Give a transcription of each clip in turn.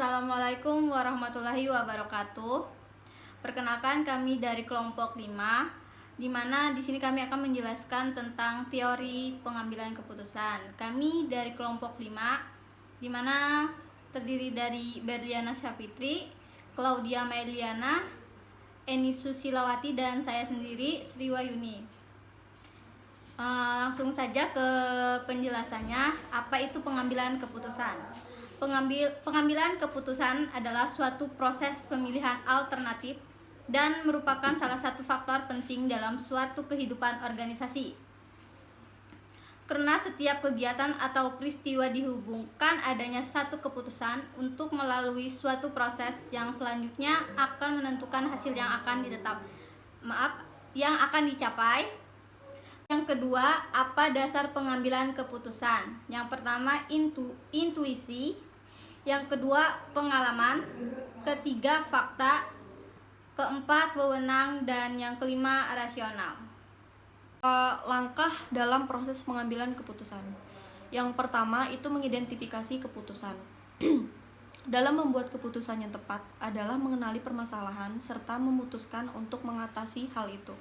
Assalamualaikum warahmatullahi wabarakatuh. Perkenalkan, kami dari kelompok 5, di mana di sini kami akan menjelaskan tentang teori pengambilan keputusan. Kami dari kelompok 5, di mana terdiri dari Berliana Syafitri, Claudia Meliana, Eni Susilawati, dan saya sendiri, Sri Wayuni. Langsung saja ke penjelasannya. Apa itu pengambilan keputusan? Pengambilan keputusan adalah suatu proses pemilihan alternatif dan merupakan salah satu faktor penting dalam suatu kehidupan organisasi. Karena setiap kegiatan atau peristiwa dihubungkan adanya satu keputusan untuk melalui suatu proses yang selanjutnya akan menentukan hasil yang akan dicapai. Yang kedua, apa dasar pengambilan keputusan? Yang pertama, intuisi. Yang kedua, pengalaman. Ketiga, fakta. Keempat, wewenang. Dan yang kelima, rasional. Langkah dalam proses pengambilan keputusan. Yang pertama itu mengidentifikasi keputusan. Dalam membuat keputusan yang tepat adalah mengenali permasalahan serta memutuskan untuk mengatasi hal itu,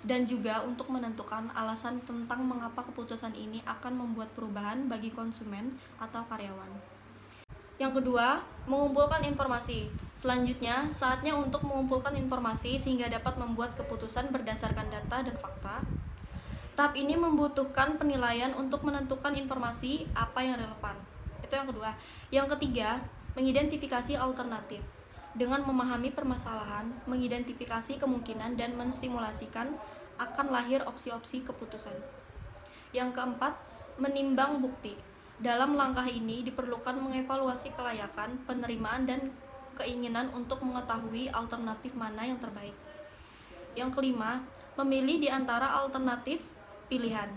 dan juga untuk menentukan alasan tentang mengapa keputusan ini akan membuat perubahan bagi konsumen atau karyawan. Yang kedua, mengumpulkan informasi. Selanjutnya, saatnya untuk mengumpulkan informasi sehingga dapat membuat keputusan berdasarkan data dan fakta. Tahap ini membutuhkan penilaian untuk menentukan informasi apa yang relevan. Itu yang kedua. Yang ketiga, mengidentifikasi alternatif. Dengan memahami permasalahan, mengidentifikasi kemungkinan dan menstimulasikan akan lahir opsi-opsi keputusan. Yang keempat, menimbang bukti. Dalam langkah ini diperlukan mengevaluasi kelayakan, penerimaan, dan keinginan untuk mengetahui alternatif mana yang terbaik. Yang kelima, memilih di antara alternatif pilihan.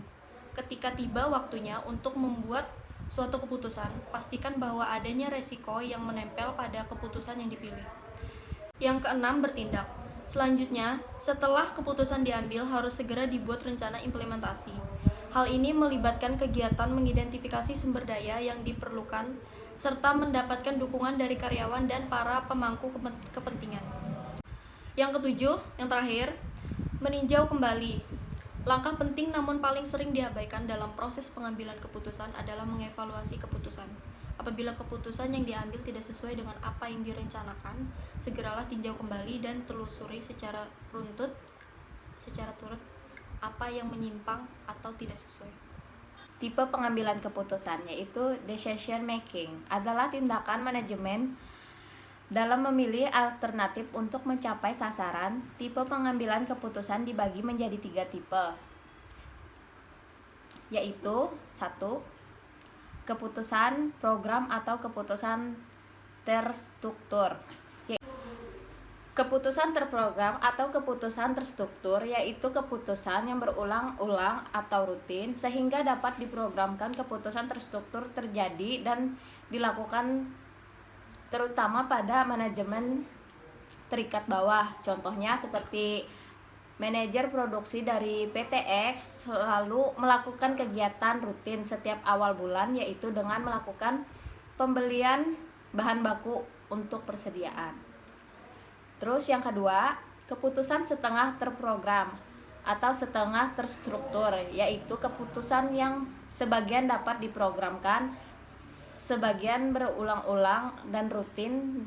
Ketika tiba waktunya untuk membuat suatu keputusan, pastikan bahwa adanya resiko yang menempel pada keputusan yang dipilih. Yang keenam, bertindak. Selanjutnya, setelah keputusan diambil, harus segera dibuat rencana implementasi. Hal ini melibatkan kegiatan mengidentifikasi sumber daya yang diperlukan, serta mendapatkan dukungan dari karyawan dan para pemangku kepentingan. Yang ketujuh, yang terakhir, meninjau kembali. Langkah penting namun paling sering diabaikan dalam proses pengambilan keputusan adalah mengevaluasi keputusan. Apabila keputusan yang diambil tidak sesuai dengan apa yang direncanakan, segeralah tinjau kembali dan telusuri secara turut apa yang menyimpang atau tidak sesuai. Tipe pengambilan keputusan yaitu decision making adalah tindakan manajemen dalam memilih alternatif untuk mencapai sasaran. Tipe pengambilan keputusan dibagi menjadi 3 tipe, yaitu 1. Keputusan program atau keputusan terstruktur. Keputusan terprogram atau keputusan terstruktur yaitu keputusan yang berulang-ulang atau rutin sehingga dapat diprogramkan. Keputusan terstruktur terjadi dan dilakukan terutama pada manajemen terikat bawah. Contohnya seperti manajer produksi dari PT X selalu melakukan kegiatan rutin setiap awal bulan, yaitu dengan melakukan pembelian bahan baku untuk persediaan. Terus yang kedua, keputusan setengah terprogram atau setengah terstruktur, yaitu keputusan yang sebagian dapat diprogramkan, sebagian berulang-ulang dan rutin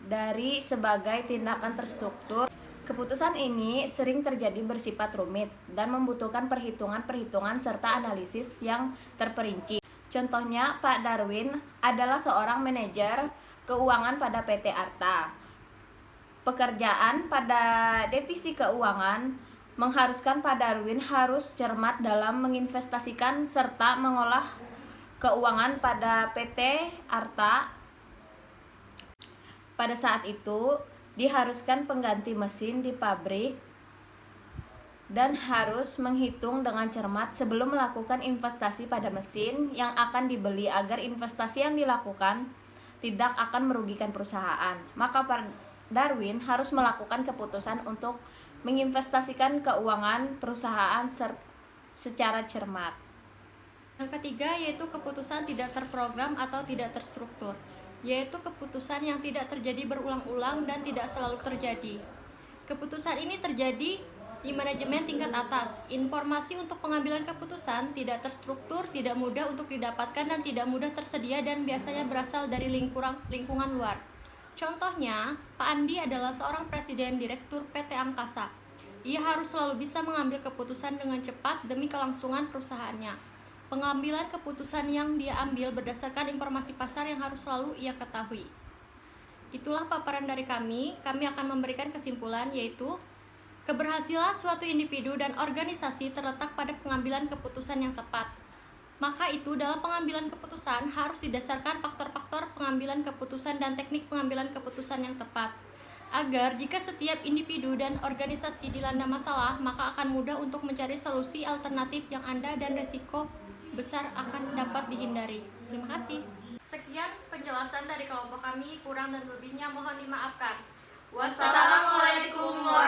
dari sebagai tindakan terstruktur. Keputusan ini sering terjadi bersifat rumit dan membutuhkan perhitungan-perhitungan serta analisis yang terperinci. Contohnya, Pak Darwin adalah seorang manajer keuangan pada PT Arta. Pekerjaan pada divisi keuangan mengharuskan Pak Darwin harus cermat dalam menginvestasikan serta mengolah keuangan pada PT Arta. Pada saat itu, diharuskan pengganti mesin di pabrik dan harus menghitung dengan cermat sebelum melakukan investasi pada mesin yang akan dibeli agar investasi yang dilakukan tidak akan merugikan perusahaan. Maka Pak Darwin harus melakukan keputusan untuk menginvestasikan keuangan perusahaan secara cermat. Yang ketiga yaitu keputusan tidak terprogram atau tidak terstruktur. yaitu keputusan yang tidak terjadi berulang-ulang dan tidak selalu terjadi. Keputusan ini terjadi di manajemen tingkat atas. Informasi untuk pengambilan keputusan tidak terstruktur, tidak mudah untuk didapatkan, dan tidak mudah tersedia, dan biasanya berasal dari lingkungan luar. Contohnya, Pak Andi adalah seorang presiden direktur PT Angkasa. Ia harus selalu bisa mengambil keputusan dengan cepat demi kelangsungan perusahaannya. Pengambilan keputusan yang dia ambil berdasarkan informasi pasar yang harus selalu ia ketahui. Itulah paparan dari kami. Kami akan memberikan kesimpulan, yaitu keberhasilan suatu individu dan organisasi terletak pada pengambilan keputusan yang tepat. Maka itu dalam pengambilan keputusan harus didasarkan faktor-faktor pengambilan keputusan dan teknik pengambilan keputusan yang tepat. Agar jika setiap individu dan organisasi dilanda masalah, maka akan mudah untuk mencari solusi alternatif yang ada dan resiko besar akan dapat dihindari. Terima kasih. Sekian penjelasan dari kelompok kami, kurang dan lebihnya mohon dimaafkan. Wassalamualaikum warahmatullahi wabarakatuh.